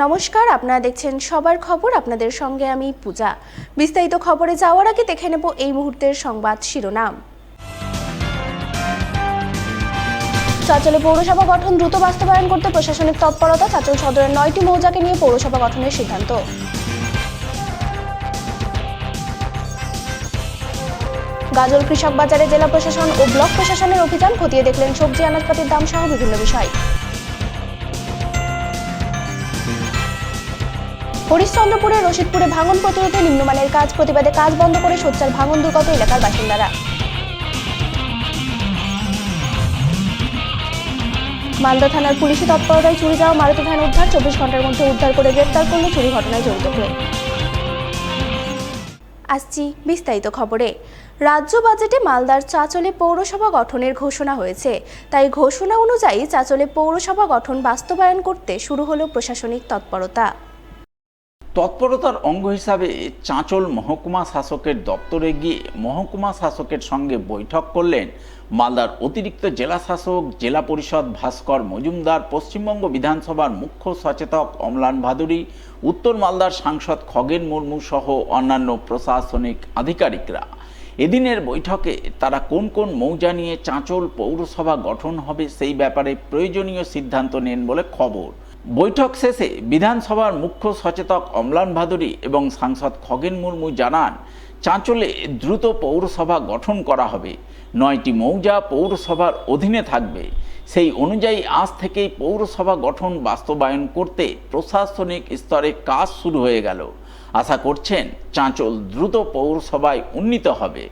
নমস্কার, আপনারা দেখছেন সবার খবর। আপনাদের সঙ্গে আমি পূজা। বিস্তারিত খবরে যাওয়ার আগে দেখে নেব এই মুহূর্তের সংবাদ শিরোনাম। চাঁচলে পৌরসভা গঠন দ্রুত বাস্তবায়ন করতে প্রশাসনিক তৎপরতা। চাঁচল সদরের 9টি মৌজাকে নিয়ে পৌরসভা গঠনের সিদ্ধান্ত। গাজল কৃষক বাজারে জেলা প্রশাসন ও ব্লক প্রশাসনের অভিযান, খতিয়ে দেখলেন সবজি আনাজপাতির দাম সহ বিভিন্ন বিষয়। হরিশ্চন্দ্রপুরে রশিদপুরে ভাঙন প্রতিরোধে নিম্নমানের কাজ, প্রতিবাদে কাজ বন্ধ করে সোচ্চার ভাঙন দুর্গত এলাকার বাসিন্দারা। মালদা থানার পুলিশি তৎপরতায় চুরি যাওয়া মারুতি ভ্যান উদ্ধার, 24 ঘন্টার মধ্যে উদ্ধার করে গ্রেপ্তার করল চুরি ঘটনায় জড়িত হয়ে। আসছি বিস্তারিত খবরে। রাজ্য বাজেটে মালদার চাঁচলে পৌরসভা গঠনের ঘোষণা হয়েছে। তাই ঘোষণা অনুযায়ী চাঁচলে পৌরসভা গঠন বাস্তবায়ন করতে শুরু হলো প্রশাসনিক তৎপরতা। তৎপরতার অঙ্গ হিসাবে চাঁচল মহকুমা শাসকের দপ্তরে গিয়ে মহকুমা শাসকের সঙ্গে বৈঠক করলেন মালদার অতিরিক্ত জেলা শাসক, জেলা পরিষদ ভাস্কর মজুমদার, পশ্চিমবঙ্গ বিধানসভার মুখ্য সচেতক অম্লান ভাদুরী, উত্তর মালদার সাংসদ খগেন মুর্মু সহ অন্যান্য প্রশাসনিক আধিকারিকরা। এদিনের বৈঠকে তারা কোন কোন মৌজা নিয়ে চাঁচল পৌরসভা গঠন হবে সেই ব্যাপারে প্রয়োজনীয় সিদ্ধান্ত নেন বলে খবর। বৈঠক শেষে বিধানসভার মুখ্য সচেতক অম্লান ভাদুরী এবং সাংসদ খগেন মুর্মু জানান, চাঁচলে দ্রুত পৌরসভা গঠন করা হবে। 9টি মৌজা পৌরসভার অধীনে থাকবে। সেই অনুযায়ী আজ থেকেই পৌরসভা গঠন বাস্তবায়ন করতে প্রশাসনিক স্তরে কাজ শুরু হয়ে গেল। আশা করছেন চাঁচল দ্রুত পৌরসভায় উন্নীত হবে।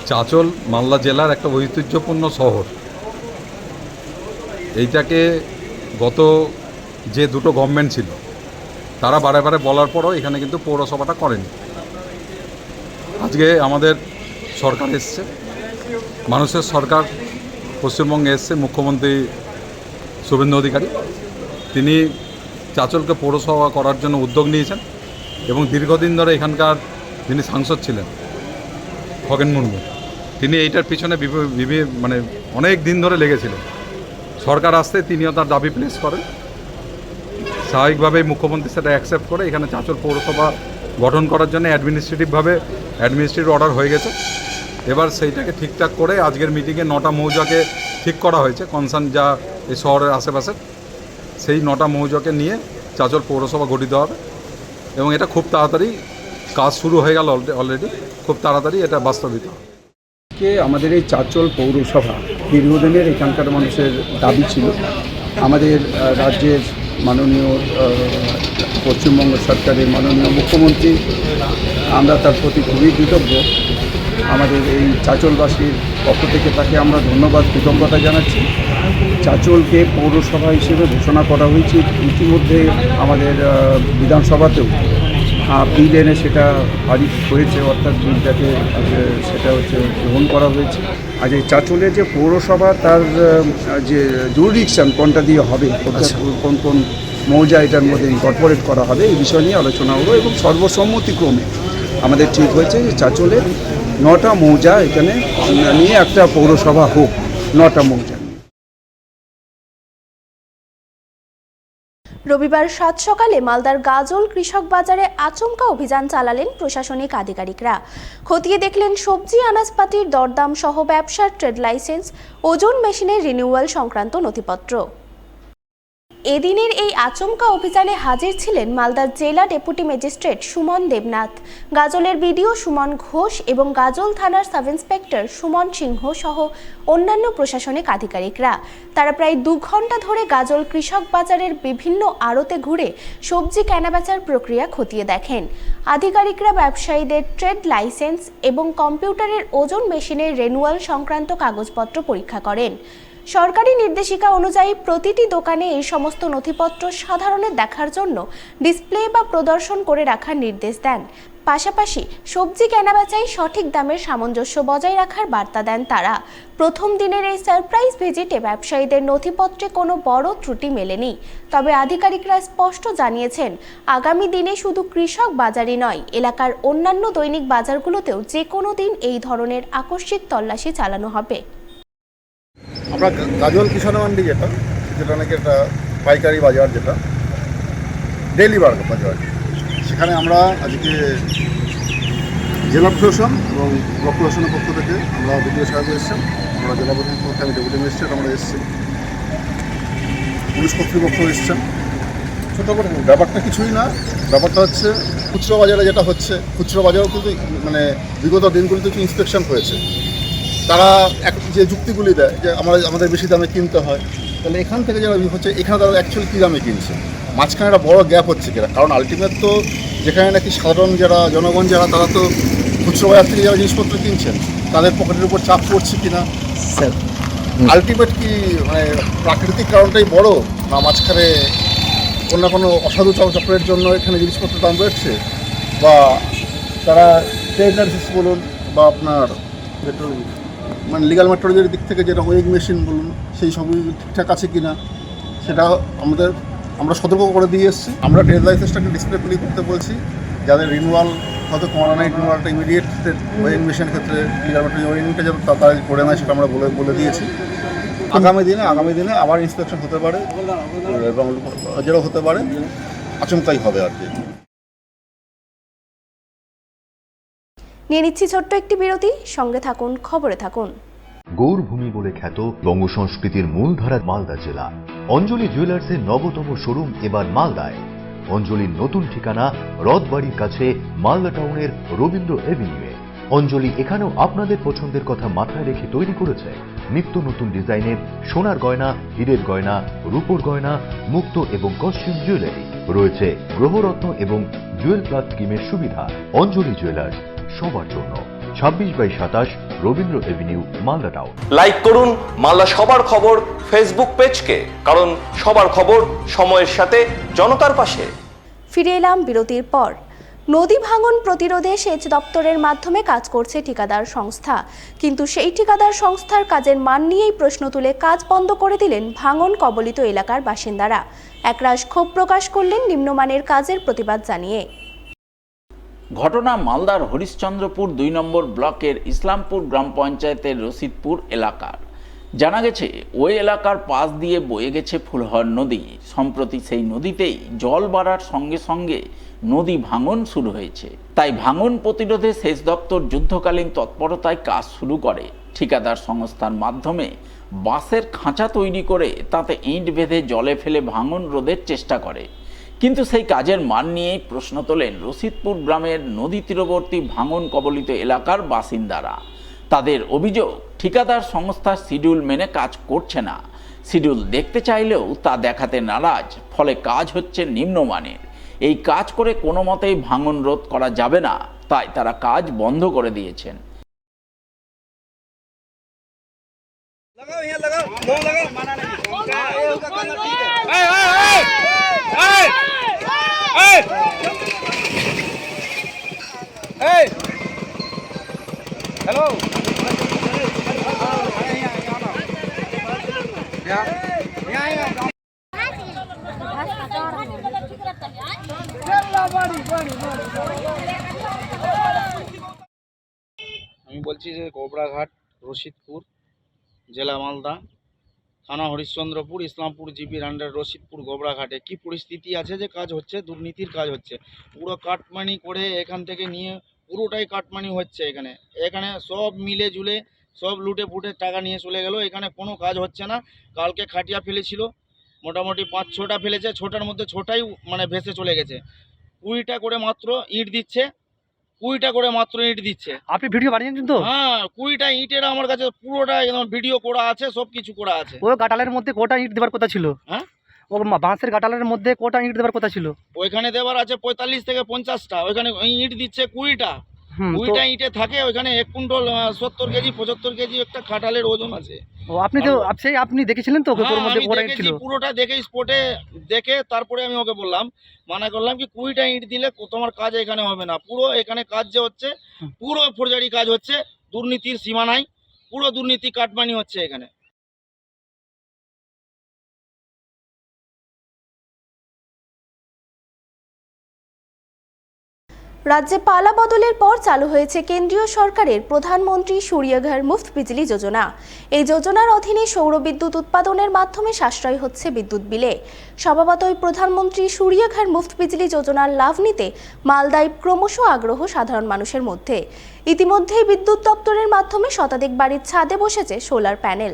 চাঁচল মালদা জেলার একটা ঐতিহ্যপূর্ণ শহর। এইটাকে গত যে দুটো গভর্নমেন্ট ছিল তারা বারে বারে বলার পরও এখানে কিন্তু পৌরসভাটা করেনি। আজকে আমাদের সরকার এসছে, মানুষের সরকার পশ্চিমবঙ্গে এসছে, মুখ্যমন্ত্রী শুভেন্দু অধিকারী তিনি চাঁচলকে পৌরসভা করার জন্য উদ্যোগ নিয়েছেন এবং দীর্ঘদিন ধরে এখানকার যিনি সাংসদ ছিলেন খগেন মুর্মু, তিনি এইটার পিছনে মানে অনেক দিন ধরে লেগেছিলেন। সরকার আসতে তিনিও তার দাবি প্লেস করেন। স্বাভাবিকভাবেই মুখ্যমন্ত্রী সেটা অ্যাকসেপ্ট করে এখানে চাঁচল পৌরসভা গঠন করার জন্য অ্যাডমিনিস্ট্রেটিভ অর্ডার হয়ে গেছে। এবার সেইটাকে ঠিকঠাক করে আজকের মিটিংয়ে 9টা মৌজাকে ঠিক করা হয়েছে কনসার্ন যা এই শহরের আশেপাশে, সেই 9টা মৌজাকে নিয়ে চাঁচল পৌরসভা গঠিত হবে এবং এটা খুব তাড়াতাড়ি কাজ শুরু হয়ে গেল অলরেডি, খুব তাড়াতাড়ি এটা বাস্তবিত হবে। আমাদের এই চাঁচল পৌরসভা দীর্ঘদিনের এখানকার মানুষের দাবি ছিল। আমাদের রাজ্যের মাননীয় পশ্চিমবঙ্গ সরকারের মাননীয় মুখ্যমন্ত্রী, আমরা তার প্রতি খুবই কৃতজ্ঞ। আমাদের এই চাঁচলবাসীর পক্ষ থেকে তাকে আমরা ধন্যবাদ, কৃতজ্ঞতা জানাচ্ছি। চাঁচলকে পৌরসভা হিসেবে ঘোষণা করা হয়েছে। ইতিমধ্যে আমাদের বিধানসভাতেও বিল এনে সেটা পারিত হয়েছে, অর্থাৎ বিলটাকে সেটা গ্রহণ করা হয়েছে। আর এই চাঁচলের যে পৌরসভা তার যে জুরিডিকশন কোনটা দিয়ে হবে, কোন কোন মৌজা এটার মধ্যে ইনকর্পোরেট করা হবে, এই বিষয় নিয়ে আলোচনা হলো এবং সর্বসম্মতিক্রমে আমাদের ঠিক হয়েছে যে চাঁচলের 9টা মৌজা এখানে নিয়ে একটা পৌরসভা হোক। 9টা মৌজা। রবিবার সাত সকালে মালদার গাজল কৃষক বাজারে আচমকা অভিযান চালালেন প্রশাসনিক আধিকারিকরা। খতিয়ে দেখলেন সবজি আনাজপাতির দরদাম সহ ব্যবসার ট্রেড লাইসেন্স, ওজন মেশিনের রিনিউয়াল সংক্রান্ত নথিপত্র। এদিনের এই আচমকা অভিযানে হাজির ছিলেন মালদার জেলা ডেপুটি ম্যাজিস্ট্রেট সুমন দেবনাথ, গাজলের বিডিও সুমন ঘোষ এবং গাজল থানার সাব ইন্সপেক্টর সুমন সিংহ সহ অন্যান্য প্রশাসনিক আধিকারিকরা। তারা প্রায় 2 ঘন্টা ধরে গাজল কৃষক বাজারের বিভিন্ন আড়তে ঘুরে সবজি কেনাবেচার প্রক্রিয়া খতিয়ে দেখেন। আধিকারিকরা ব্যবসায়ীদের ট্রেড লাইসেন্স এবং কম্পিউটারের ওজন মেশিনের রিনিউয়াল সংক্রান্ত কাগজপত্র পরীক্ষা করেন। সরকারি নির্দেশিকা অনুযায়ী প্রতিটি দোকানে এই সমস্ত নথিপত্র সাধারণের দেখার জন্য ডিসপ্লে বা প্রদর্শন করে রাখার নির্দেশ দেন। পাশাপাশি সবজি কেনাবেচায় সঠিক দামের সামঞ্জস্য বজায় রাখার বার্তা দেন তারা। প্রথম দিনের এই সারপ্রাইজ ভিজিটে ব্যবসায়ীদের নথিপত্রে কোনো বড় ত্রুটি মেলেনি। তবে আধিকারিকরা স্পষ্ট জানিয়েছেন, আগামী দিনে শুধু কৃষক বাজারই নয়, এলাকার অন্যান্য দৈনিক বাজারগুলোতেও যে কোনো দিন এই ধরনের আকস্মিক তল্লাশি চালানো হবে। আমরা গাজল কিষাণ মান্ডি যেটা নাকি একটা পাইকারি বাজার, যেটা ডেইলি বাজার, সেখানে আমরা আজকে জেলা প্রশাসন এবং ব্লক প্রশাসনের পক্ষ থেকে আমরা বিডিও সাহেব এসেছেন, আমরা জেলা প্রশাসনের পক্ষ থেকে ডেপুটি ম্যাজিস্ট্রেট আমরা এসেছি, পুলিশ কর্তৃপক্ষ এসেছেন। ছোটো করে ব্যাপারটা কিছুই না, ব্যাপারটা হচ্ছে খুচরো বাজারে যেটা হচ্ছে, খুচরো বাজারেও কিন্তু মানে বিগত দিনগুলিতে কিছু ইন্সপেকশন হয়েছে। তারা যে যুক্তিগুলি দেয় যে আমাদের বেশি দামে কিনতে হয়, তাহলে এখান থেকে যারা হচ্ছে এখানে তারা অ্যাকচুয়ালি কী দামে কিনছে, মাঝখানে একটা বড় গ্যাপ হচ্ছে কিনা। কারণ আলটিমেট তো যেখানে নাকি সাধারণ যারা জনগণ যারা, তারা তো খুচরো বাজার থেকে যারা জিনিসপত্র কিনছেন তাদের পকেটের উপর চাপ পড়ছে কিনা, আলটিমেট কি মানে প্রাকৃতিক কারণটাই বড়, না মাঝখানে কোনো না কোনো অসাধু চক্রের জন্য এখানে জিনিসপত্রের দাম বেড়েছে, বা তারা ট্রেড লাইসেন্স বলুন বা আপনার মানে লিগাল মেট্রোলজির দিক থেকে যেটা ওয়েইং মেশিন বলুন, সেই সবই ঠিকঠাক আছে কি না সেটা আমরা সতর্ক করে দিয়ে এসেছি। আমরা ট্রেড লাইসেন্সটাকে ডিসপ্লে করতে বলছি, যাদের রিনিউয়াল হয়তো করা নাই, রিনিউয়ালটা ইমিডিয়েট ওয়েইং মেশিনের ক্ষেত্রে লিগাল মেট্রোলজি ওয়েইংটা যেন তাড়াতাড়ি করে নেয় সেটা আমরা বলে দিয়েছি। আগামী দিনে আবার ইন্সপেকশন হতে পারে এবং যেটা হতে পারে আচমকাই হবে আর কি। নিয়ে নিচ্ছি ছোট্ট একটি বিরতি, সঙ্গে থাকুন, খবরে থাকুন। গৌরভূমি বলে খ্যাত বঙ্গ সংস্কৃতির মূলধারা মালদা জেলা। অঞ্জলি জুয়েলার্সের নবতম শোরুম এবার মালদায়। অঞ্জলির নতুন ঠিকানা রথবাড়ির কাছে মালদা টাউনের রবীন্দ্র এভিনিউয়ে। অঞ্জলি এখানেও আপনাদের পছন্দের কথা মাথায় রেখে তৈরি করেছে নিত্য নতুন ডিজাইনের সোনার গয়না, হীরের গয়না, রূপোর গয়না, মুক্ত এবং কস্টিউম জুয়েলারি। রয়েছে গ্রহরত্ন এবং জুয়েল প্লাস স্কিমের সুবিধা। অঞ্জলি জুয়েলার্স, সবার জন্য। 26/27 Rabindra Avenue, Malda town. Like করুন মালদা সবার খবর ফেসবুক পেজকে, কারণ সবার খবর সময়ের সাথে জনতার পাশে। ফিরে এলাম বিরতির পর। নদী ভাঙন প্রতিরোধে সেচ দপ্তরের মাধ্যমে কাজ করছে ঠিকাদার সংস্থা, কিন্তু সেই ঠিকাদার সংস্থার কাজের মান নিয়েই প্রশ্ন তুলে কাজ বন্ধ করে দিলেন ভাঙন কবলিত এলাকার বাসিন্দারা। একরাশ ক্ষোভ প্রকাশ করলেন নিম্নমানের কাজের প্রতিবাদ জানিয়ে। ঘটনা মালদার হরিশ্চন্দ্রপুর 2 নম্বর ব্লকের ইসলামপুর গ্রাম পঞ্চায়েতের রশিদপুর এলাকার। জানা গেছে ওই এলাকার পাশ দিয়ে বয়ে গেছে ফুলহর নদী। সম্প্রতি সেই নদীতেই জল বাড়ার সঙ্গে সঙ্গে নদী ভাঙন শুরু হয়েছে। তাই ভাঙন প্রতিরোধে সেচ দপ্তর যুদ্ধকালীন তৎপরতায় কাজ শুরু করে। ঠিকাদার সংস্থার মাধ্যমে বাঁশের খাঁচা তৈরি করে তাতে ইট বেঁধে জলে ফেলে ভাঙন রোধের চেষ্টা করে। কিন্তু সেই কাজের মান নিয়েই প্রশ্ন তোলেন রশিদপুর গ্রামের নদী তীরবর্তী ভাঙন কবলিত এলাকার বাসিন্দারা। তাদের অভিযোগ, ঠিকাদার সংস্থা শিডিউল মেনে কাজ করছে না। শিডিউল দেখতে চাইলেও তা দেখাতে নারাজ, ফলে কাজ হচ্ছে নিম্নমানের। এই কাজ করে কোনো মতেই ভাঙন রোধ করা যাবে না, তাই তারা কাজ বন্ধ করে দিয়েছেন। আমি বলছি যে গোবরাঘাট, রশিদপুর, জেলা মালদা, থানা হরিশ্চন্দ্রপুর, ইসলামপুর জিপির আন্ডার রশিদপুর গোবরাঘাটে কি পরিস্থিতি আছে, যে কাজ হচ্ছে দুর্নীতির কাজ হচ্ছে। পুরো কাটমানি করে এখান থেকে নিয়ে পুরোটাই কাটমানি হচ্ছে। এখানে সব মিলে জুলে সব লুটে ফুটে টাকা নিয়ে চলে গেল। এখানে কোনো কাজ হচ্ছে না। কালকে খাটিয়া ফেলেছিল, মোটামুটি 5-6টা ফেলেছে, 6টার মধ্যে 6টাই মানে ভেসে চলে গেছে। 20টা করে মাত্র ইট দিচ্ছে, 20টা করে মাত্র ইট দিচ্ছে। আপনি ভিডিও বানিয়েছেন তো? হ্যাঁ, 20টা ইটের আমার কাছে পুরোটা একদম ভিডিও করা আছে, সব কিছু করা আছে। ওই গাটালের মধ্যে কটা ইট দেবার কথা ছিল? হ্যাঁ, ও বাঁশের গাটালের মধ্যে কটা ইট দেবার কথা ছিল? ওইখানে দেবার আছে 45 থেকে 50টা। ওইখানে ইট দিচ্ছে 20টা। তো 20টা ইটে থাকে ওইখানে 1 কুইন্টাল 70 কেজি 75 কেজি একটা খাটালের ওজন আছে। ও আপনি তো আপনি দেখেছিলেন তো ওর হ্যাঁ, মধ্যে আমি কটা ইট দেখেছি, ছিল? পুরোটা দেখে স্পটে দেখে তারপরে আমি ওকে বললাম, মানা করলাম কি 20টা ইট দিলে তোমার কাজ এখানে হবে না। পুরো এখানে কাজ যে হচ্ছে পুরো ফৌজদারি কাজ হচ্ছে, দুর্নীতির সীমা নাই, পুরো দুর্নীতি কাটমানি হচ্ছে এখানে। রাজ্যে পালা বদলের পর চালু হয়েছে কেন্দ্রীয় সরকারের প্রধানমন্ত্রী সূর্যঘর মুফত বিজলি যোজনা। এই যোজনার অধীনে সৌর বিদ্যুৎ উৎপাদনের মাধ্যমে সাশ্রয় হচ্ছে বিদ্যুৎ বিলে। স্বভাবতই প্রধানমন্ত্রী সূর্যঘর মুফত বিজলি যোজনার লাভ নিতে মালদায় ক্রমশ আগ্রহ সাধারণ মানুষের মধ্যে। ইতিমধ্যেই বিদ্যুৎ দপ্তরের মাধ্যমে শতাধিক বাড়ির ছাদে বসেছে সোলার প্যানেল।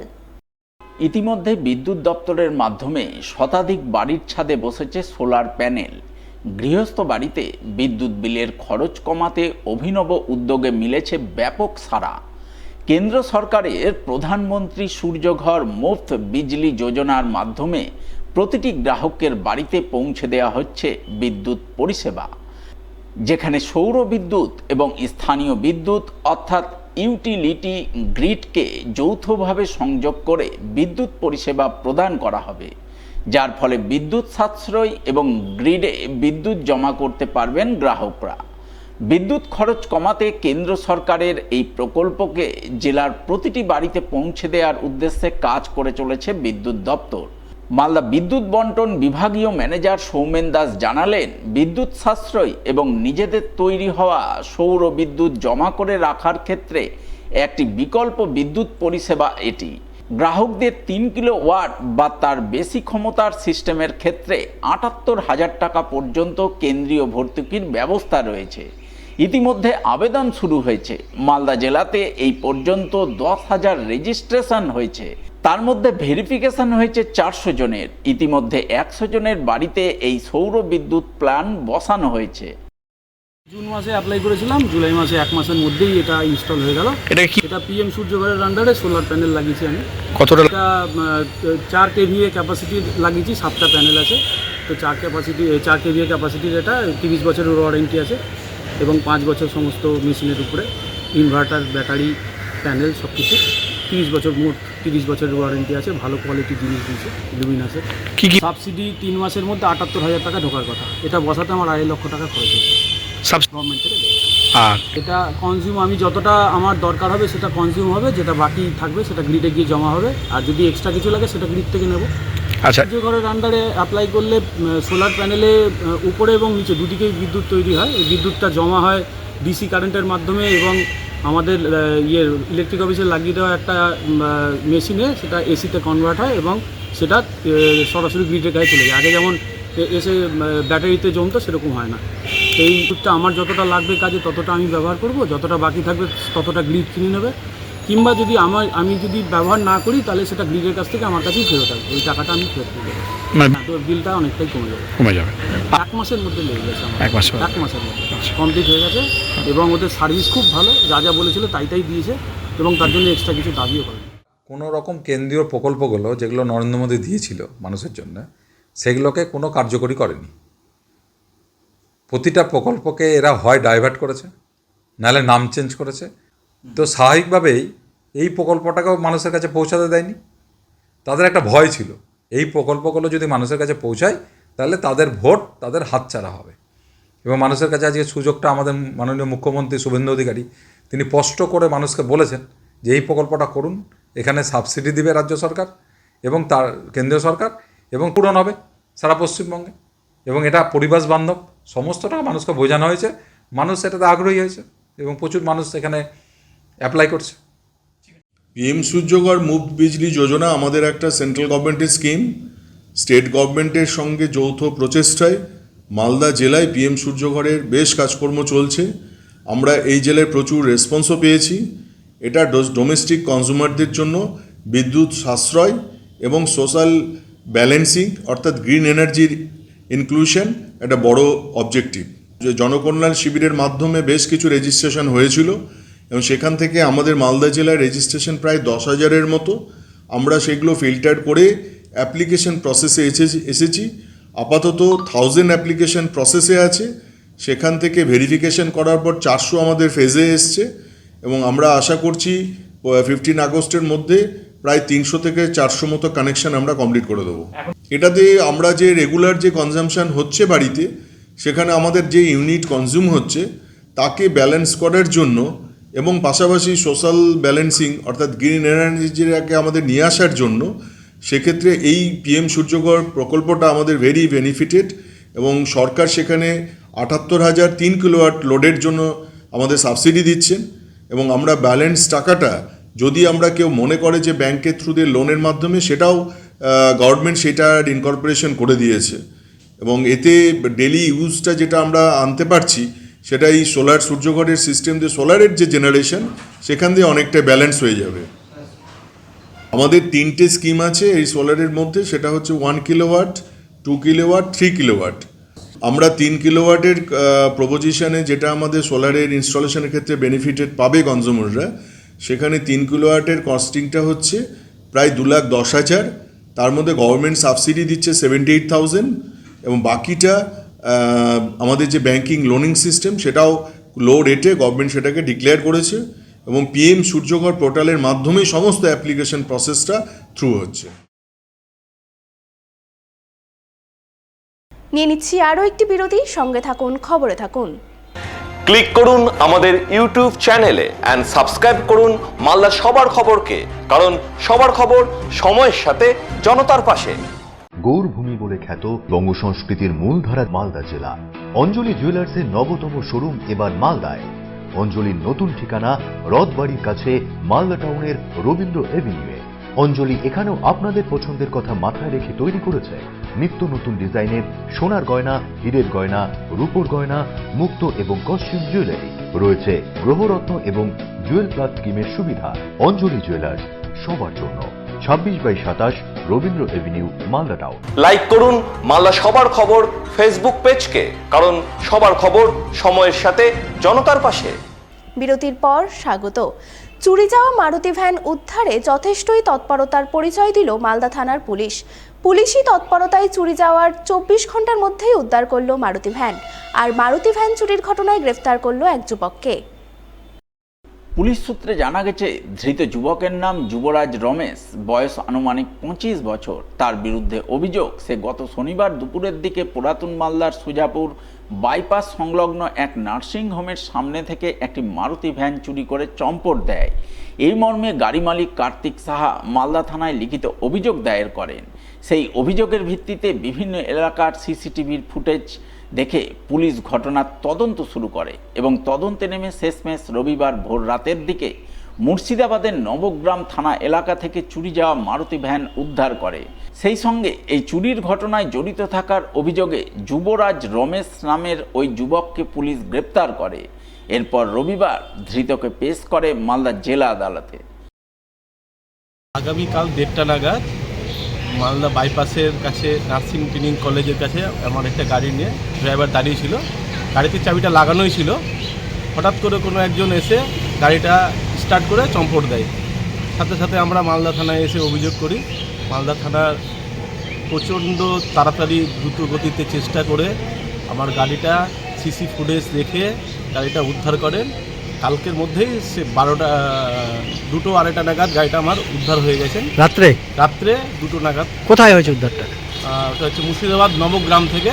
ইতিমধ্যে বিদ্যুৎ দপ্তরের মাধ্যমে শতাধিক বাড়ির ছাদে বসেছে সোলার প্যানেল। গৃহস্থ বাড়িতে বিদ্যুৎ বিলের খরচ কমাতে অভিনব উদ্যোগে মিলেছে ব্যাপক সাড়া। কেন্দ্র সরকারের প্রধানমন্ত্রী সূর্যঘর মুফত বিজলি যোজনার মাধ্যমে প্রতিটি গ্রাহকের বাড়িতে পৌঁছে দেওয়া হচ্ছে বিদ্যুৎ পরিষেবা, যেখানে সৌর বিদ্যুৎ এবং স্থানীয় বিদ্যুৎ অর্থাৎ ইউটিলিটি গ্রিডকে যৌথভাবে সংযোগ করে বিদ্যুৎ পরিষেবা প্রদান করা হবে, যার ফলে বিদ্যুৎ সাশ্রয় এবং গ্রিডে বিদ্যুৎ জমা করতে পারবেন গ্রাহকরা। বিদ্যুৎ খরচ কমাতে কেন্দ্র সরকারের এই প্রকল্পকে জেলার প্রতিটি বাড়িতে পৌঁছে দেওয়ার উদ্দেশ্যে কাজ করে চলেছে বিদ্যুৎ দপ্তর। মালদা বিদ্যুৎ বন্টন বিভাগীয় ম্যানেজার সৌমেন দাস জানালেন, বিদ্যুৎ সাশ্রয় এবং নিজেদের তৈরি হওয়া সৌর বিদ্যুৎ জমা করে রাখার ক্ষেত্রে একটি বিকল্প বিদ্যুৎ পরিষেবা এটি। গ্রাহকদের 3 কিলোওয়াট বা তার বেশি ক্ষমতার সিস্টেমের ক্ষেত্রে ৭৮,০০০ টাকা পর্যন্ত কেন্দ্রীয় ভর্তুকির ব্যবস্থা রয়েছে। ইতিমধ্যে আবেদন শুরু হয়েছে। মালদা জেলাতে এই পর্যন্ত 10,000 রেজিস্ট্রেশন হয়েছে। তার মধ্যে ভেরিফিকেশন হয়েছে 400 জনের। ইতিমধ্যে 100 জনের বাড়িতে এই সৌর বিদ্যুৎ প্ল্যান বসানো হয়েছে। জুন মাসে অ্যাপ্লাই করেছিলাম, জুলাই মাসে 1 মাসের মধ্যেই এটা ইনস্টল হয়ে গেল। এটা পিএম সূর্যঘরের আন্ডারে সোলার প্যানেল লাগিয়েছি আমি। কতটা? এটা 4 কেভিএ ক্যাপাসিটি লাগিয়েছি, 7টা প্যানেল আছে। তো 4 কেভিএ ক্যাপাসিটির এটা 30 বছরের ওয়ারেন্টি আছে এবং 5 বছর সমস্ত মেশিনের উপরে ইনভার্টার, ব্যাটারি, প্যানেল সব কিছু 30 বছর, মোট 30 বছরের ওয়ারেন্টি আছে। ভালো কোয়ালিটির জিনিস দিয়েছে, লুমিনাস আছে। কি সাবসিডি 3 মাসের মধ্যে 78,000 টাকা ঢোকার কথা। এটা বসাতে আমার 2.5 লক্ষ টাকা খরচ হয়েছে গভর্নমেন্ট থেকে। এটা কনজিউম আমি যতটা আমার দরকার হবে সেটা কনজিউম হবে, যেটা বাকি থাকবে সেটা গ্রিডে গিয়ে জমা হবে, আর যদি এক্সট্রা কিছু লাগে সেটা গ্রিড থেকে নেব। আচ্ছা, সূর্যঘরের আন্ডারে অ্যাপ্লাই করলে সোলার প্যানেলে উপরে এবং নিচে দুদিকেই বিদ্যুৎ তৈরি হয়। এই বিদ্যুৎটা জমা হয় ডিসি কারেন্টের মাধ্যমে এবং আমাদের ইলেকট্রিক অফিসে লাগিয়ে দেওয়া একটা মেশিনে সেটা এসিতে কনভার্ট হয় এবং সেটা সরাসরি গ্রিডের কাছে চলে যায়। আগে যেমন এসে ব্যাটারিতে জমতো, সেরকম হয় না। এই বিদ্যুৎটা আমার যতটা লাগবে কাজে ততটা আমি ব্যবহার করব, যতটা বাকি থাকবে ততটা গ্রিড কিনে নেবে, কিংবা যদি আমি যদি ব্যবহার না করি তাহলে সেটা গ্রিডের কাছ থেকে আমার কাছেই ফেরত আসবে। ওই টাকাটা আমি ফেরত দিয়ে দেবো। তো বিলটা অনেকটাই কমে যাবে। 1 মাসের মধ্যে লেগে গেছে আমার। 1 মাসের মধ্যে কমপ্লিট হয়ে গেছে এবং ওদের সার্ভিস খুব ভালো। যা যা বলেছিল তাই দিয়েছে এবং তার জন্য এক্সট্রা কিছু দাবিও করে। কোনো রকম কেন্দ্রীয় প্রকল্পগুলো যেগুলো নরেন্দ্র মোদী দিয়েছিল মানুষের জন্য, সেগুলোকে কোনো কার্যকরী করেনি। প্রতিটা প্রকল্পকে এরা হয় ডাইভার্ট করেছে, নাহলে নাম চেঞ্জ করেছে। তো স্বাভাবিকভাবেই এই প্রকল্পটাকেও মানুষের কাছে পৌঁছাতে দেয়নি। তাদের একটা ভয় ছিল, এই প্রকল্পগুলো যদি মানুষের কাছে পৌঁছায় তাহলে তাদের ভোট তাদের হাতছাড়া হবে। এবং মানুষের কাছে আজকে সুযোগটা আমাদের মাননীয় মুখ্যমন্ত্রী শুভেন্দু অধিকারী তিনি স্পষ্ট করে মানুষকে বলেছেন যে এই প্রকল্পটা করুন, এখানে সাবসিডি দিবে রাজ্য সরকার এবং তার কেন্দ্রীয় সরকার, এবং পূরণ হবে সারা পশ্চিমবঙ্গে, এবং এটা পরিবেশ বান্ধব। সমস্তটা মানুষকে বোঝানো হয়েছে, মানুষ এটাতে আগ্রহী হয়েছে এবং প্রচুর মানুষ এখানে অ্যাপ্লাই করছে। পিএম সূর্যঘর মুফত বিজলি যোজনা আমাদের একটা সেন্ট্রাল গভর্নমেন্টের স্কিম। স্টেট গভর্নমেন্টের সঙ্গে যৌথ প্রচেষ্টায় মালদা জেলায় পিএম সূর্যঘরের বেশ কাজকর্ম চলছে। আমরা এই জেলায় প্রচুর রেসপন্সও পেয়েছি। এটা ডোমেস্টিক কনজিউমারদের জন্য বিদ্যুৎ সাশ্রয় এবং সোশ্যাল ব্যালেন্সিং অর্থাৎ গ্রিন এনার্জির ইনক্লুশন একটা বড় অবজেক্টিভ। জনকল্যাণ শিবিরের মাধ্যমে বেশ কিছু রেজিস্ট্রেশন হয়েছিল এবং সেখান থেকে আমাদের মালদা জেলায় রেজিস্ট্রেশন প্রায় 10,000-এর মতো। আমরা সেগুলো ফিল্টার করে অ্যাপ্লিকেশন প্রসেসে এসেছি। আপাতত 1000 অ্যাপ্লিকেশন প্রসেসে আছে। সেখান থেকে ভেরিফিকেশন করার পর 400 আমাদের ফেজে এসছে এবং আমরা আশা করছি 15 আগস্টের মধ্যে প্রায় 300 থেকে 400 মতো কানেকশন আমরা কমপ্লিট করে দেবো। এটাতে আমরা যে রেগুলার যে কনজামশন হচ্ছে বাড়িতে, সেখানে আমাদের যে ইউনিট কনজিউম হচ্ছে তাকে ব্যালেন্স করার জন্য এবং পাশাপাশি সোশ্যাল ব্যালেন্সিং অর্থাৎ গ্রিন এনার্জিটাকে আমাদের নিয়ে আসার জন্য সেক্ষেত্রে এই পিএম সূর্যঘর প্রকল্পটা আমাদের ভেরি বেনিফিটেড এবং সরকার সেখানে 78,003 কিলোওয়াট লোডের জন্য আমাদের সাবসিডি দিচ্ছেন, এবং আমরা ব্যালেন্স টাকাটা যদি আমরা কেউ মনে করে যে ব্যাংকের থ্রু দিয়ে লোনের মাধ্যমে, সেটাও গভর্নমেন্ট সেটার ইনকর্পোরেশন করে দিয়েছে, এবং এতে ডেলি ইউজটা যেটা আমরা আনতে পারছি সেটা এই সোলার সূর্যঘরের সিস্টেম দিয়ে সোলারের যে জেনারেশন সেখান দিয়ে অনেকটা ব্যালেন্স হয়ে যাবে। আমাদের 3টে স্কিম আছে এই সোলারের মধ্যে, সেটা হচ্ছে 1 কিলোওয়াট, 2 কিলোওয়াট, 3 কিলোওয়াট। আমরা 3 কিলোওয়াটের প্রপোজিশনে যেটা আমাদের সোলারের ইনস্টলেশনের ক্ষেত্রে বেনিফিটেড পাবে কনজিউমাররা, সেখানে 3 কিলোওয়াটের কস্টিংটা হচ্ছে প্রায় 2,10,000, তার মধ্যে গভর্নমেন্ট সাবসিডি দিচ্ছে 78,000, এবং বাকিটা আমাদের যে ব্যাংকিং লোনিং সিস্টেম সেটাও লো রেটে গভর্নমেন্ট সেটাকে ডিক্লেয়ার করেছে, এবং পিএম সূর্যঘর পোর্টালের মাধ্যমেই সমস্ত অ্যাপ্লিকেশন প্রসেসটা থ্রু হচ্ছে। নিয়ে নিচ্ছি আরও একটি বিরতি, সঙ্গে থাকুন, খবরে থাকুন। ক্লিক করুন আমাদের ইউটিউব চ্যানেলে এন্ড সাবস্ক্রাইব করুন মালদা সবার খবরকে, কারণ সবার খবর সময়ের সাথে জনতার পাশে। গৌরভূমি বলে খ্যাত বঙ্গ সংস্কৃতির মূলধারা মালদা জেলা। অঞ্জলি জুয়েলার্সের নবতম শোরুম এবার মালদায়। অঞ্জলির নতুন ঠিকানা রথবাড়ির কাছে মালদা টাউনের রবীন্দ্র এভিনিউয়ে। অঞ্জলি এখানেও আপনাদের পছন্দের কথা মাথায় রেখে তৈরি করেছে নিত্য নতুন ডিজাইনের সোনার গয়না, হীরের গয়না, রূপোর গয়না, মুক্ত এবং কস্টিউম জুয়েলারি। রয়েছে গ্রহরত্ন এবং জুয়েল প্লাস স্কিমের সুবিধা। অঞ্জলি জুয়েলার্স, সবার জন্য। 26/27 Rabindra Avenue, Malda town. Like করুন মালদা সবার খবর ফেসবুক পেজকে, কারণ সবার খবর সময়ের সাথে জনতার পাশে। বিরতির পর স্বাগত। চুরি যাওয়া মারুতি ভ্যান উদ্ধারে যথেষ্টই তৎপরতার পরিচয় দিল মালদা থানার পুলিশ। পুলিশি তৎপরতায় চুরি যাওয়ার 24 ঘন্টার মধ্যেই উদ্ধার করল মারুতি ভ্যান, আর মারুতি ভ্যান চুরির ঘটনায় গ্রেফতার করল এক যুবককে। পুলিশ সূত্রে জানা গেছে, ধৃত যুবকের নাম যুবরাজ রমেশ, বয়স আনুমানিক 25 বছর। তার বিরুদ্ধে অভিযোগ, সে গত শনিবার দুপুরের দিকে পুরাতন মালদার সুজাপুর বাইপাস সংলগ্ন এক নার্সিং হোমের সামনে থেকে একটি মারুতি ভ্যান চুরি করে চম্পট দেয়। এই মর্মে গাড়ি মালিক কার্তিক সাহা মালদা থানায় লিখিত অভিযোগ দায়ের করেন। সেই অভিযোগের ভিত্তিতে বিভিন্ন এলাকার সিসিটিভির ফুটেজ দেখে পুলিশ ঘটনার তদন্ত শুরু করে, এবং তদন্তে নেমে শেষমেশ রবিবার ভোর রাতের দিকে মুর্শিদাবাদের নবগ্রাম থানা এলাকা থেকে চুরি যাওয়া মারুতি ভ্যান উদ্ধার করে। সেই সঙ্গে এই চুরির ঘটনায় জড়িত থাকার অভিযোগে যুবরাজ রমেশ নামের ওই যুবককে পুলিশ গ্রেপ্তার করে। এরপর রবিবার ধৃতকে পেশ করে মালদা জেলা আদালতে। আগামীকাল 1:30 নাগাদ মালদা বাইপাসের কাছে নার্সিং ট্রেনিং কলেজের কাছে আমার একটা গাড়ি নিয়ে ড্রাইভার দাঁড়িয়ে ছিল। গাড়িতে চাবিটা লাগানোই ছিল। হঠাৎ করে কোনো একজন এসে গাড়িটা স্টার্ট করে চম্পট দেয়। সাথে সাথে আমরা মালদা থানায় এসে অভিযোগ করি। মালদা থানার প্রচণ্ড তাড়াতাড়ি দ্রুত গতিতে চেষ্টা করে আমার গাড়িটা সিসি ফুটেজ দেখে গাড়িটা উদ্ধার করেন। কালকের মধ্যেই সে 2:02 নাগাদ গাড়িটা আমার উদ্ধার হয়ে গেছে। রাত্রে 2 নাগাদ। কোথায় হয়েছে উদ্ধারটা? ওটা হচ্ছে মুর্শিদাবাদ নবগ্রাম থেকে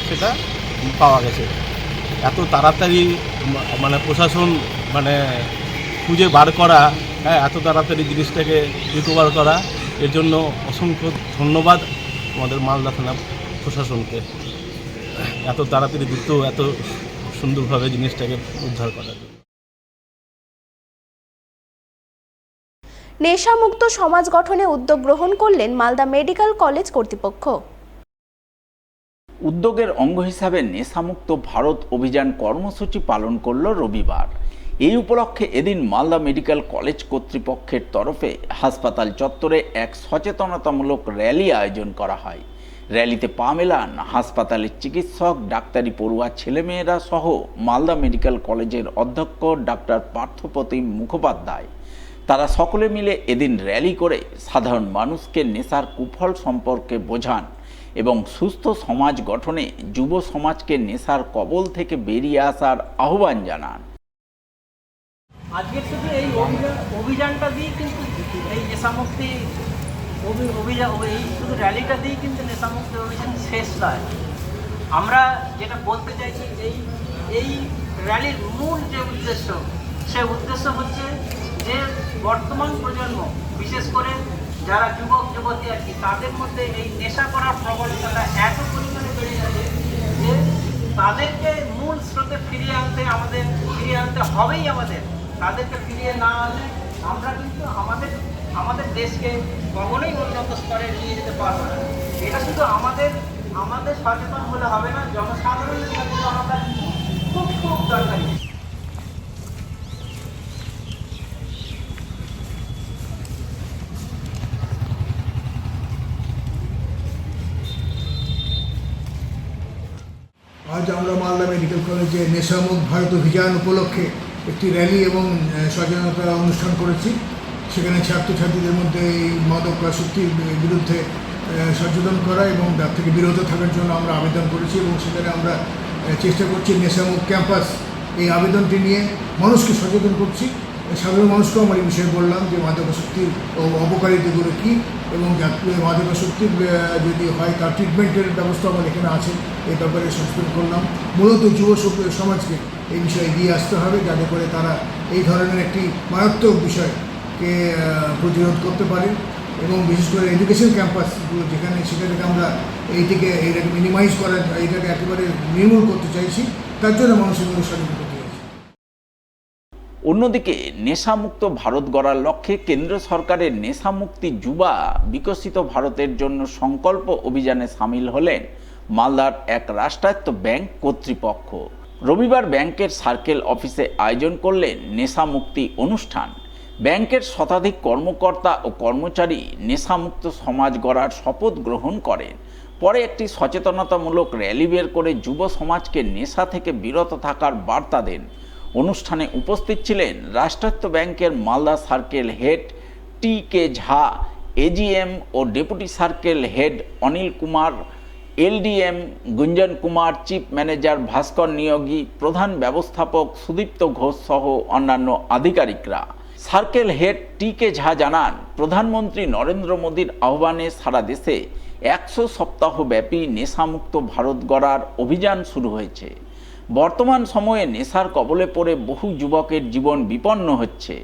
সেটা পাওয়া গেছে। এত তাড়াতাড়ি মানে প্রশাসন খুঁজে বার করা, হ্যাঁ, এত তাড়াতাড়ি জিনিসটাকে রিকভার করা, এর জন্য অসংখ্য ধন্যবাদ আমাদের মালদা থানা প্রশাসনকে। এত তাড়াতাড়ি দ্রুত এত সুন্দরভাবে জিনিসটাকে উদ্ধার করার জন্য। নেশামুক্ত সমাজ গঠনে উদ্যোগ গ্রহণ করলেন মালদা মেডিকেল কলেজ কর্তৃপক্ষ। উদ্যোগের অঙ্গ হিসাবে নেশামুক্ত ভারত অভিযান কর্মসূচি পালন করল রবিবার। এই উপলক্ষে এদিন মালদা মেডিকেল কলেজ কর্তৃপক্ষের তরফে হাসপাতাল চত্বরে এক সচেতনতামূলক র্যালি আয়োজন করা হয়। র্যালিতে পা মেলান হাসপাতালের চিকিৎসক, ডাক্তারি পড়ুয়া ছেলেমেয়েরা সহ মালদা মেডিকেল কলেজের অধ্যক্ষ ডাক্তার পার্থপ্রতিম মুখোপাধ্যায়। তারা সকলে মিলে এদিন র্যালি করে সাধারণ মানুষকে নেশার কুফল সম্পর্কে বোঝান এবং সুস্থ সমাজ গঠনে যুব সমাজকে নেশার কবল থেকে বেরিয়ে আসার আহ্বান জানান। আজকে শুধু এই অভিযানটা দিয়ে কিন্তু এই নেশামুক্তি অভিযান, এই শুধু র্যালিটা দিয়ে কিন্তু নেশামুক্তি অভিযান শেষ নয়। আমরা যেটা বলতে চাইছি, এই র্যালির মূল যে উদ্দেশ্য, সে উদ্দেশ্য হচ্ছে যে বর্তমান প্রজন্ম, বিশেষ করে যারা যুবক যুবতী তাদের মধ্যে এই নেশা করার প্রবণতাটা এত পরিমাণে বেড়ে যাবে যে তাদেরকে মূল স্রোতে ফিরিয়ে আনতে হবেই আমাদের। তাদেরকে ফিরিয়ে না আনলে আমরা কিন্তু আমাদের দেশকে কখনোই উন্নত স্তরে নিয়ে যেতে পারবো না। এটা শুধু আমাদের সচেতন হলে হবে না, জনসাধারণের সচেতনতা খুব খুব দরকারি। আজ আমরা মালদা মেডিকেল কলেজে নেশামুক্ত ভারত অভিযান উপলক্ষে একটি র্যালি এবং সচেতনতা অনুষ্ঠান করেছি। সেখানে ছাত্রছাত্রীদের মধ্যে এই মাদক আসক্তির বিরুদ্ধে সচেতন করা এবং তার থেকে বিরত থাকার জন্য আমরা আবেদন করেছি এবং সেখানে আমরা চেষ্টা করছি নেশামুক্ত ক্যাম্পাস এই আবেদনটি নিয়ে মানুষকে সচেতন করছি। সাধারণ মানুষকেও আমার এই বিষয়ে বললাম যে মাদকাসক্তির অপকারিতাগুলো কী এবং মাদকাসক্তির যদি হয় তার ট্রিটমেন্টের ব্যবস্থা আমার এখানে আছে, এই ব্যাপারে সচেতন করলাম। মূলত যুব সমাজকে এই বিষয়ে এগিয়ে আসতে হবে যাতে করে তারা এই ধরনের একটি মারাত্মক বিষয়কে প্রতিরোধ করতে পারে এবং বিশেষ করে এডুকেশন ক্যাম্পাসগুলো সেখানে আমরা এইটাকে মিনিমাইজ করার, এইটাকে একেবারে নির্মূল করতে চাইছি, তার জন্য মানুষের মধ্যে সচেতন করতে চাইছি। অন্যদিকে নেশামুক্ত ভারত গড়ার লক্ষ্যে কেন্দ্র সরকারের নেশামুক্তি যুবা বিকশিত ভারতের জন্য সংকল্প অভিযানে সামিল হলেন মালদার এক রাষ্ট্রায়ত্ত ব্যাংক কর্তৃপক্ষ। রবিবার ব্যাংকের সার্কেল অফিসে আয়োজন করলেন নেশামুক্তি অনুষ্ঠান। ব্যাংকের শতাধিক কর্মকর্তা ও কর্মচারী নেশামুক্ত সমাজ গড়ার শপথ গ্রহণ করেন। পরে একটি সচেতনতামূলক র্যালি বের করে যুব সমাজকে নেশা থেকে বিরত থাকার বার্তা দেন। অনুষ্ঠানে উপস্থিত ছিলেন রাষ্ট্রায়ত্ত ব্যাংকের Malda circle head TK. Jha, AGM ও deputy circle head Anil Kumar, LDM Gunjan Kumar, chief manager Bhaskar Niyogi, প্রধান ব্যবস্থাপক সুদীপ্ত ঘোষ সহ অন্যান্য আধিকারিকরা। Circle head TK. ঝা জানান, প্রধানমন্ত্রী নরেন্দ্র মোদীর আহ্বানে সারা দেশে 100 সপ্তাহব্যাপী নেশামুক্ত ভারত গড়ার অভিযান শুরু হয়েছে। বর্তমান সময়ে নেশার কবলে পড়ে বহু যুবকের জীবন বিপন্ন হচ্ছে।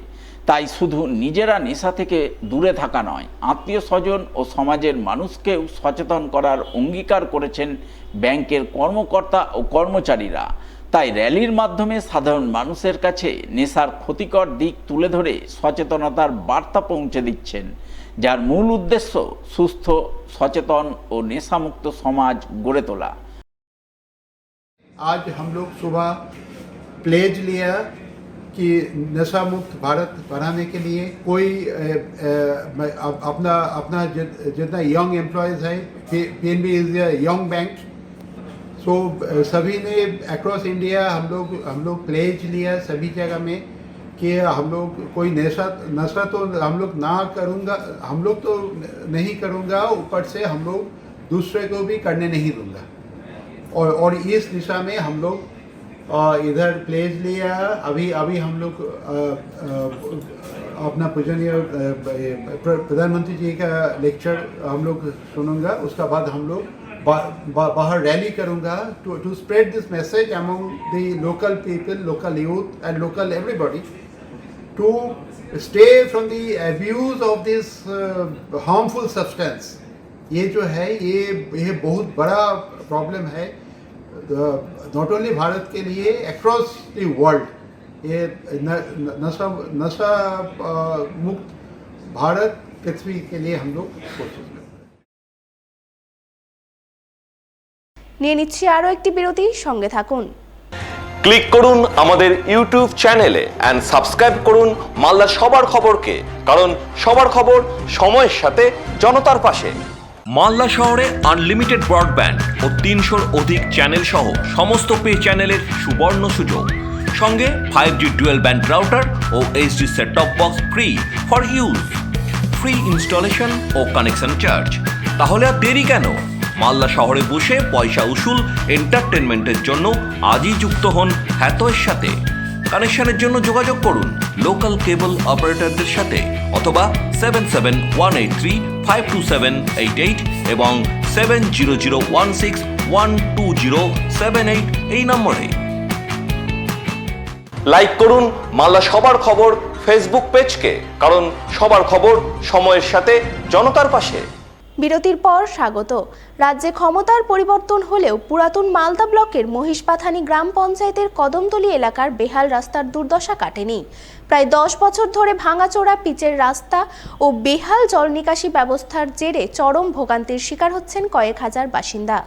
তাই শুধু নিজেরা নেশা থেকে দূরে থাকা নয়, আত্মীয় স্বজন ও সমাজের মানুষকেও সচেতন করার অঙ্গীকার করেছেন ব্যাংকের কর্মকর্তা ও কর্মচারীরা। তাই র্যালির মাধ্যমে সাধারণ মানুষের কাছে নেশার ক্ষতিকর দিক তুলে ধরে সচেতনতার বার্তা পৌঁছে দিচ্ছেন, যার মূল উদ্দেশ্য সুস্থ, সচেতন ও নেশামুক্ত সমাজ গড়ে তোলা। आज हम लोग सुबह प्लेज लिया कि नशा मुक्त भारत बनाने के लिए कोई अपना जितना यंग एम्प्लॉयज़ है, PNB is a young bank, so सभी ने अक्रॉस इंडिया हम लोग प्लेज लिया सभी जगह में कि हम लोग कोई नशा तो हम लोग ना करूँगा, हम लोग तो नहीं करूँगा, ऊपर से हम लोग दूसरे को भी करने नहीं दूँगा। और इस दिशा में हम लोग इधर प्लेज लिया। अभी हम लोग अपना पूजनीय प्रधानमंत्री जी का लेक्चर हम लोग सुनूंगा, उसका बाद हम लोग बाहर रैली करूंगा to spread this message among the local people, local youth and local everybody to stay from the abuse of this harmful substance. ये जो है ये बहुत बड़ा प्रॉब्लम है, नॉट ओनली भारत के लिए, अक्रॉस द वर्ल्ड। ये नशा मुक्त भारत पृथ्वी के लिए हम लोग कोशिश करें। নিয়ে নিচ্ছি আরও একটি বিরতি, সঙ্গে থাকুন। ক্লিক করুন আমাদের ইউটিউব চ্যানেলে এন্ড সাবস্ক্রাইব করুন মালদার সবার খবরকে, কারণ সবার খবর সময়ের সাথে জনতার পাশে। মালদা শহরে আনলিমিটেড ব্রডব্যান্ড ও 300-র অধিক চ্যানেল সহ সমস্ত পে চ্যানেলের সুবর্ণ সুযোগ, সঙ্গে 5G ডুয়েল ব্যান্ড রাউটার ও HD set top box free for use, free installation ও কানেকশন চার্জ। তাহলে আর দেরি কেন? মালদা শহরে বসে পয়সা উসুল এন্টারটেনমেন্টের জন্য আজই যুক্ত হন হ্যাথওয়ের সাথে। কানেকশনের জন্য যোগাযোগ করুন লোকাল কেবল অপারেটরদের সাথে অথবা 7718352788 এবং 7001612078 এই নম্বরে। লাইক করুন মালদা সবার খবর ফেসবুক পেজকে, কারণ সবার খবর সময়ের সাথে জনতার পাশে। বিরতির পর স্বাগত। রাজ্যে ক্ষমতার পরিবর্তন হলেও পুরাতন মালদা ব্লকের মহিষপাথানি গ্রাম পঞ্চায়েতের কদমতলী এলাকার বেহাল রাস্তার দুর্দশা কাটেনি। প্রায় 10 বছর ধরে ভাঙাচোরা পিচের রাস্তা ও বেহাল জল নিকাশি ব্যবস্থার জেরে চরম ভোগান্তির শিকার হচ্ছেন কয়েক হাজার বাসিন্দা।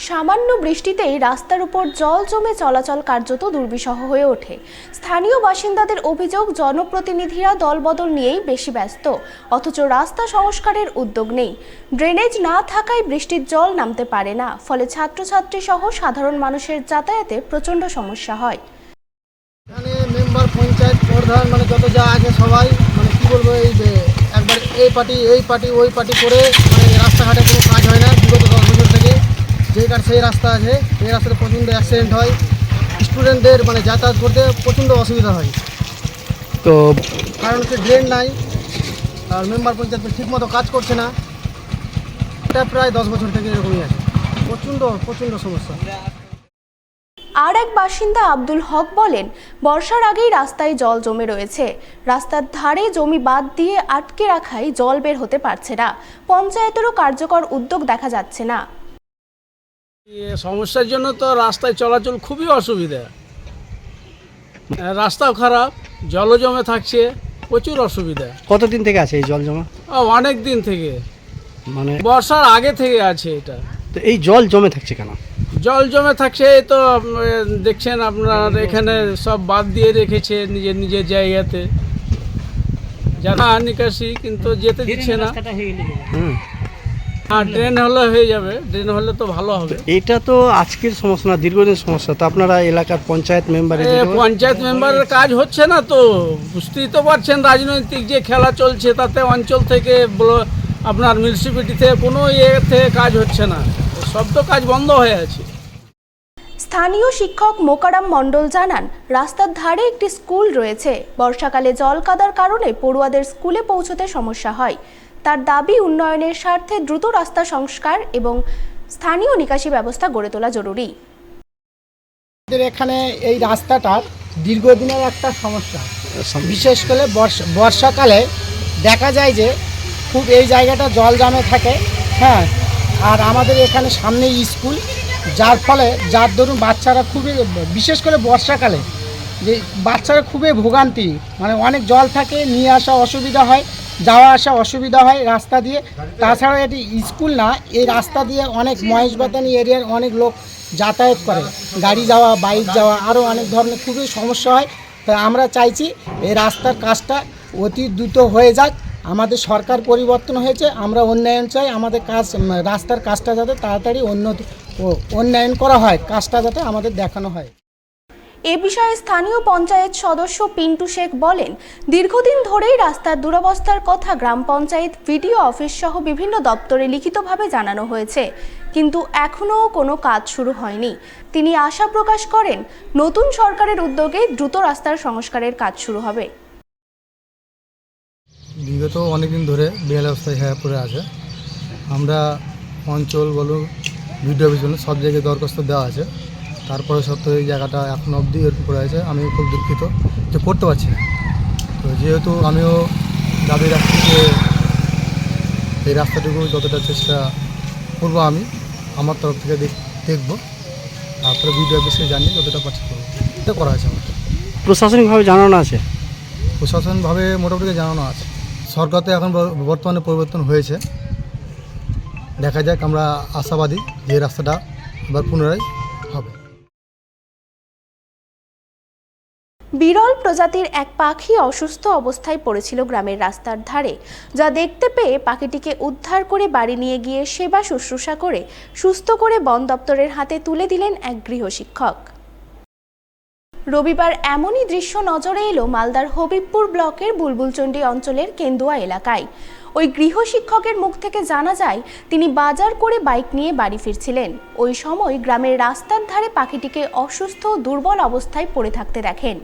সামান্য বৃষ্টিতেই রাস্তার উপর জল জমে চলাচল কার্যত দুর্বিষহ হয়ে ওঠে। স্থানীয় বাসিন্দাদের অভিযোগ, জনপ্রতিনিধিরা দলবদল নিয়েই বেশি ব্যস্ত, অথচ রাস্তা সংস্কারের উদ্যোগ নেই। ড্রেনেজ না থাকায় বৃষ্টির জল নামতে পারে না, ফলে ছাত্রছাত্রী সহ সাধারণ মানুষের যাতায়াতে প্রচণ্ড সমস্যা হয়। এখানে মেম্বার, পঞ্চায়েত প্রধান যত যা আছে সবাই কি বলবো, একবার এই পার্টি ওই পার্টি করে রাস্তাঘাটে কোনো কাজ হয় না। বিগত 10 বছর থেকে যে কার সেই রাস্তা আছে, এই রাস্তাতে প্রচণ্ড অ্যাক্সিডেন্ট হয়, স্টুডেন্টদের যাতায়াত করতে প্রচণ্ড অসুবিধা হয়। তো কারণ হচ্ছে ড্রেন নাই, আর মেম্বার পঞ্চায়েত ঠিকমতো কাজ করছে না। এটা প্রায় 10 বছর থেকে এরকমই আছে, প্রচণ্ড সমস্যা। আর এক বাসিন্দা আব্দুল হক বলেন, বর্ষার আগেই রাস্তায় জল জমে রয়েছে। রাস্তার ধারে জমি বাদ দিয়ে আটকে রাখায় জল বের হতে পারছে না। পঞ্চায়েতেরও কার্যকর উদ্যোগ দেখা যাচ্ছে না। সমস্যার জন্য তো রাস্তায় চলাচল খুবই অসুবিধা, রাস্তাও খারাপ, জলও জমে থাকছে, প্রচুর অসুবিধা। কতদিন থেকে আছে এই জল জমা? অনেক দিন থেকে, বর্ষার আগে থেকে আছে এটা। তো এই জল জমে থাকছে কেন? জল জমে থাকছে তো দেখছেন আপনার, এখানে সব বাদ দিয়ে রেখেছে নিজের জায়গাতে, যারা নিকাশি কিন্তু যেতে দিচ্ছে না। হ্যাঁ, ড্রেন হলে হয়ে যাবে, ড্রেন হলে তো ভালো হবে। এটা তো আজকের সমস্যা না, দীর্ঘদিন সমস্যা। তো আপনারা এলাকার পঞ্চায়েত মেম্বারের কাজ হচ্ছে না, তো বুঝতেই তো পারছেন রাজনৈতিক যে খেলা চলছে, তাতে অঞ্চল থেকে আপনার মিউনিসিপ্যালিটি থেকে কোনো থেকে কাজ হচ্ছে না, সব তো কাজ বন্ধ হয়ে আছে। স্থানীয় শিক্ষক মোকারাম মণ্ডল জানান, রাস্তার ধারে একটি স্কুল রয়েছে। বর্ষাকালে জল কাদার কারণে পড়ুয়াদের স্কুলে পৌঁছতে সমস্যা হয়। তার দাবি, উন্নয়নের স্বার্থে দ্রুত রাস্তা সংস্কার এবং স্থানীয় নিকাশি ব্যবস্থা গড়ে তোলা জরুরি। এখানে এই রাস্তাটার দীর্ঘদিনের একটা সমস্যা, বিশেষ করে বর্ষাকালে দেখা যায় যে খুব এই জায়গাটা জল জমে থাকে। হ্যাঁ, আর আমাদের এখানে সামনে স্কুল, যার দরুন বাচ্চারা খুবই, বিশেষ করে বর্ষাকালে যে বাচ্চারা খুবই ভোগান্তি, অনেক জল থাকে, নিয়ে আসা অসুবিধা হয়, যাওয়া আসা অসুবিধা হয় রাস্তা দিয়ে। তাছাড়া এটি স্কুল না, এই রাস্তা দিয়ে অনেক মহেশবাতানি এরিয়ার অনেক লোক যাতায়াত করে, গাড়ি যাওয়া, বাইক যাওয়া, আরও অনেক ধরনের খুবই সমস্যা হয়। তাই আমরা চাইছি এই রাস্তার কাজটা অতি দ্রুত হয়ে যাক। আমাদের সরকার পরিবর্তন হয়েছে, আমরা উন্নয়ন চাই। আমাদের রাস্তার কাজটা যাতে তাড়াতাড়ি উন্নয়ন করা হয়, কাজটা যাতে আমাদের দেখানো হয়। এ বিষয়ে স্থানীয় পঞ্চায়েত সদস্য পিন্টু শেখ বলেন, দীর্ঘদিন ধরেই রাস্তার দুরবস্থার কথা গ্রাম পঞ্চায়েত, ভিডিও অফিস সহ বিভিন্ন দপ্তরে লিখিতভাবে জানানো হয়েছে, কিন্তু এখনও কোনো কাজ শুরু হয়নি। তিনি আশা প্রকাশ করেন, নতুন সরকারের উদ্যোগে দ্রুত রাস্তার সংস্কারের কাজ শুরু হবে। বিগত অনেকদিন ধরে বেহাল অবস্থায় পড়ে আছে। আমরা অঞ্চল বলুন, ভিডিও অফিস বলুন, সব জায়গায় দরখাস্ত দেওয়া আছে। তারপরে সত্ত্বেও এই জায়গাটা এখন অবধি এরকম পড়ে আছে। আমি খুব দুঃখিত যে করতে পারছি না। তো যেহেতু আমিও দাবি রাখছি যে এই রাস্তাটুকু যতটা চেষ্টা করবো, আমি আমার তরফ থেকে দেখব, তারপরে ভিডিও অফিসে জানিয়ে যতটা পারছি করবো। এটা করা আছে আমার। প্রশাসনিকভাবে জানানো আছে? প্রশাসনভাবে মোটামুটি জানানো আছে। সরকার তো এখন বর্তমানে পরিবর্তন হয়েছে, দেখা যাক। আমরা আশাবাদী যে রাস্তাটা আবার পুনরায় হবে। বিরল প্রজাতির এক পাখি অসুস্থ অবস্থায় পড়েছিল গ্রামের রাস্তার ধারে, যা দেখতে পেয়ে পাখিটিকে উদ্ধার করে বাড়ি নিয়ে গিয়ে সেবা শুশ্রূষা করে সুস্থ করে বন দপ্তরের হাতে তুলে দিলেন এক গৃহশিক্ষক। রবিবার এমনই দৃশ্য নজরে এলো মালদার হবিবপুর ব্লকের বুলবুলচন্ডী অঞ্চলের কেন্দুয়া এলাকায়। ওই গৃহশিক্ষকের মুখ থেকে জানা যায়, তিনি বাজার করে বাইক নিয়ে বাড়ি ফিরছিলেন। ওই সময় গ্রামের রাস্তার ধারে পাখিটিকে অসুস্থ দুর্বল অবস্থায় পড়ে থাকতে দেখেন।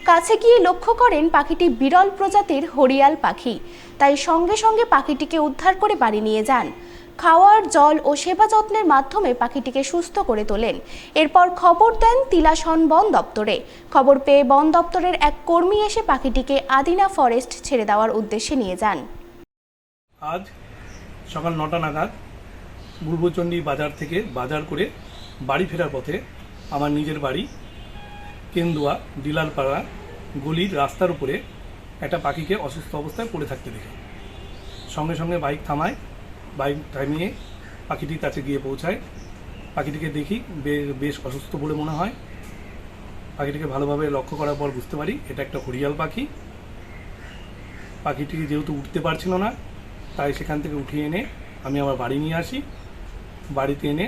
কাছে গিয়ে লক্ষ্য করেন পাখিটি বিরল প্রজাতির হরিয়াল পাখি, তাই সঙ্গে সঙ্গে পাখিটিকে উদ্ধার করে বাড়ি নিয়ে যান। খাওয়ার, জল ও সেবা যত্নের মাধ্যমে পাখিটিকে সুস্থ করে তোলেন। এরপর খবর দেন তিলাসন বন দপ্তরে। খবর পেয়ে বন দপ্তরের এক কর্মী এসে পাখিটিকে আদিনা ফরেস্ট ছেড়ে দেওয়ার উদ্দেশ্যে নিয়ে যান। আজ সকাল 9টা নাগাদ পূর্বচণ্ডী বাজার থেকে বাজার করে বাড়ি ফেরার পথে আমার নিজের বাড়ি কেন্দুয়া ডিলারপাড়া গলির রাস্তার উপরে একটা পাখিকে অসুস্থ অবস্থায় পড়ে থাকতে দেখি। সঙ্গে সঙ্গে বাইক থামায়, বাইক থামিয়ে পাখিটির কাছে গিয়ে পৌঁছায়। পাখিটিকে দেখি বেশ অসুস্থ বলে মনে হয়। পাখিটিকে ভালোভাবে লক্ষ্য করার পর বুঝতে পারি এটা একটা হরিয়াল পাখি। পাখিটি যেহেতু উঠতে পারছিল না, তাই সেখান থেকে উঠিয়ে এনে আমি আমার বাড়ি নিয়ে আসি। বাড়িতে এনে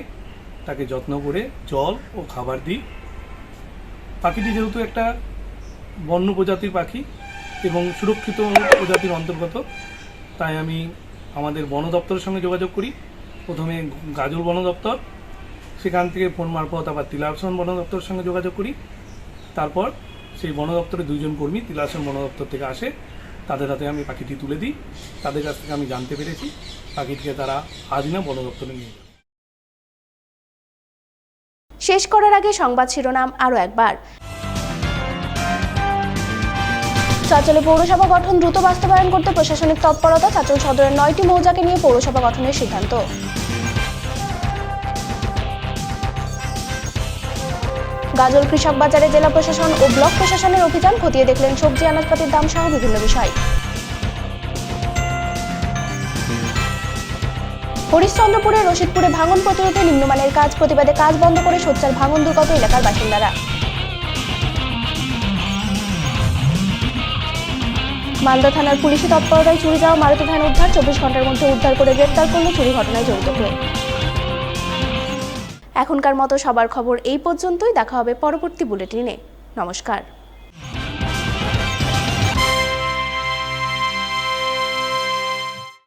তাকে যত্ন করে জল ও খাবার দিই। পাখিটি যেহেতু একটা বন্য প্রজাতির পাখি এবং সুরক্ষিত প্রজাতির অন্তর্গত, তাই আমি আমাদের বন দপ্তরের সঙ্গে যোগাযোগ করি। প্রথমে গাজল বন দপ্তর, সেখান থেকে ফোন মারফত আবার তিলাসন বন দপ্তরের সঙ্গে যোগাযোগ করি। তারপর সেই বন দপ্তরের 2 জন কর্মী তিলাসন বন দপ্তর থেকে আসে, তাদের হাতে আমি পাখিটি তুলে দিই। তাদের কাছ থেকে আমি জানতে পেরেছি পাখিটিকে তারা আজ না বন দপ্তরে নিয়ে যাবে। শেষ করার আগে সংবাদ শিরোনাম আরও একবার। চাঁচলে পৌরসভা গঠন দ্রুত বাস্তবায়ন করতে প্রশাসনিক তৎপরতা। চাঁচল সদরের 9টি মৌজাকে নিয়ে পৌরসভা গঠনের সিদ্ধান্ত। গাজল কৃষক বাজারে জেলা প্রশাসন ও ব্লক প্রশাসনের অভিযান, খতিয়ে দেখলেন সবজি আনাজপাতির দাম সহ বিভিন্ন বিষয়। হরিশ্চন্দ্রপুরে রশিদপুরে ভাঙন প্রতিরোধে নিম্নমানের কাজ, প্রতিবাদে কাজ বন্ধ করে সোচ্চার ভাঙন দুর্গত এলাকার বাসিন্দারা। মালদা থানার পুলিশি তৎপরতায় চুরি যাওয়া মারুতি ভ্যান উদ্ধার, 24 ঘন্টার মধ্যে উদ্ধার করে গ্রেপ্তার করল চুরি ঘটনায় জড়িত হয়ে। এখনকার মতো সবার খবর এই পর্যন্তই। দেখা হবে পরবর্তী বুলেটিনে। নমস্কার।